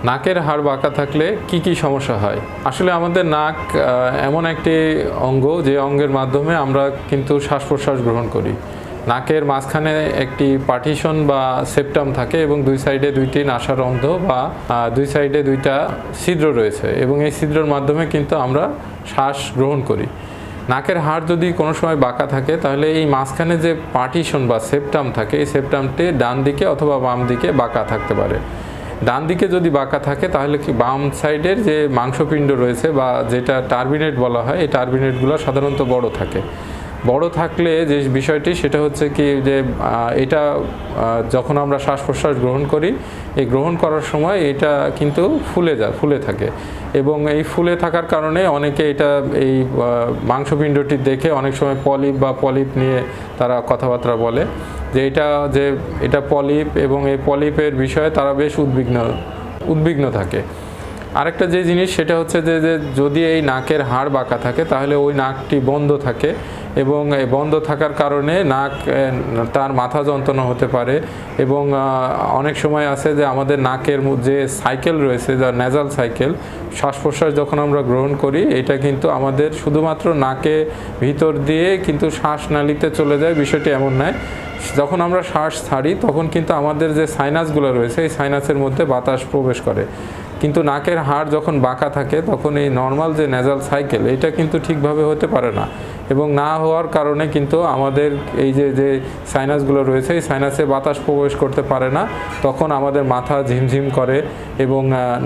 নাকের হাড় বাঁকা থাকলে কি কি সমস্যা হয়? আসলে আমাদের নাক এমন একটি অঙ্গ যে অঙ্গের মাধ্যমে আমরা কিন্তু শ্বাস প্রশ্বাস গ্রহণ করি। নাকের মাঝখানে একটি পার্টিশন বা সেপ্টাম থাকে এবং দুই সাইডে দুইটি নাসারন্ধ্র বা দুই সাইডে দুইটা ছিদ্র রয়েছে এবং এই ছিদ্রের মাধ্যমে কিন্তু আমরা শ্বাস গ্রহণ করি। নাকের হাড় যদি কোনো সময় বাঁকা থাকে তাহলে এই মাঝখানে যে পার্টিশন বা সেপ্টাম থাকে এই সেপ্টামটি ডান দিকে অথবা বাম দিকে বাঁকা থাকতে পারে। ডান দিকে যদি বাঁকা থাকে তাহলে কি বাম সাইডের যে মাংসপিণ্ড রয়েছে বা যেটা টার্বিনেট বলা হয় এই টার্বিনেটগুলো সাধারণত বড় থাকে। বড় থাকলে যে বিষয়টি সেটা হচ্ছে কি যে এটা যখন আমরা শ্বাস প্রশ্বাস গ্রহণ করি এই গ্রহণ করার সময় এটা কিন্তু ফুলে থাকে এবং এই ফুলে থাকার কারণে অনেকে এটা এই মাংসপিণ্ডটি দেখে অনেক সময় পলিপ নিয়ে তারা কথাবার্তা বলে যে এটা পলিপ এবং এই পলিপের বিষয়ে তারা বেশ উদ্বিগ্ন থাকে। আরেকটা যে জিনিস সেটা হচ্ছে যে যদি এই নাকের হাড় বাঁকা থাকে তাহলে ওই নাকটি বন্ধ থাকে এবং এই বন্ধ থাকার কারণে তার মাথা যন্ত্রণা হতে পারে এবং অনেক সময় আছে যে আমাদের নাকের যে সাইকেল রয়েছে যা নেজাল সাইকেল, শ্বাস প্রশ্বাস যখন আমরা গ্রহণ করি এটা কিন্তু আমাদের শুধুমাত্র নাকে ভিতর দিয়ে কিন্তু শ্বাসনালীতে চলে যায়, বিষয়টি এমন নয়। যখন আমরা শ্বাস ছাড়ি তখন কিন্তু আমাদের যে সাইনাসগুলো রয়েছে এই সাইনাসের মধ্যে বাতাস প্রবেশ করে, কিন্তু নাকের হাড় যখন বাঁকা থাকে তখন এই নর্মাল যে নেজাল সাইকেল এটা কিন্তু ঠিকভাবে হতে পারে না এবং না হওয়ার কারণে কিন্তু আমাদের এই যে সাইনাসগুলো রয়েছে এই সাইনাসে বাতাস প্রবেশ করতে পারে না, তখন আমাদের মাথা ঝিমঝিম করে এবং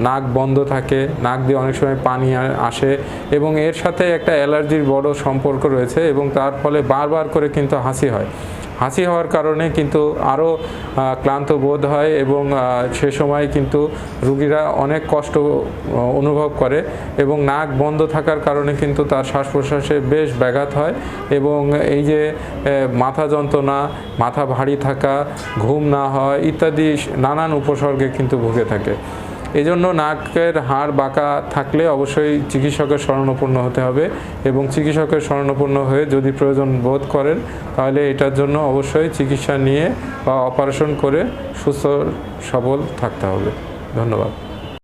নাক বন্ধ থাকে, নাক দিয়ে অনেক সময় পানি আসে এবং এর সাথে একটা অ্যালার্জির বড় সম্পর্ক রয়েছে এবং তার ফলে বারবার করে কিন্তু হাসি হওয়ার কারণে কিন্তু আরও ক্লান্ত বোধ হয় এবং সে সময় কিন্তু রুগীরা অনেক কষ্ট অনুভব করে এবং নাক বন্ধ থাকার কারণে কিন্তু তার শ্বাস প্রশ্বাসে বেশ ব্যাঘাত হয় এবং এই যে মাথা যন্ত্রণা, মাথা ভারী থাকা, ঘুম না হয় ইত্যাদি নানান উপসর্গে কিন্তু ভুগে থাকে। এই জন্য নাকের হাড় বাঁকা থাকলে অবশ্যই চিকিৎসকের শরণাপন্ন হতে হবে এবং চিকিৎসকের শরণাপন্ন হয়ে যদি প্রয়োজন বোধ করেন তাহলে এটার জন্য অবশ্যই চিকিৎসা নিয়ে বা অপারেশন করে সুস্থ সবল থাকতে হবে। ধন্যবাদ।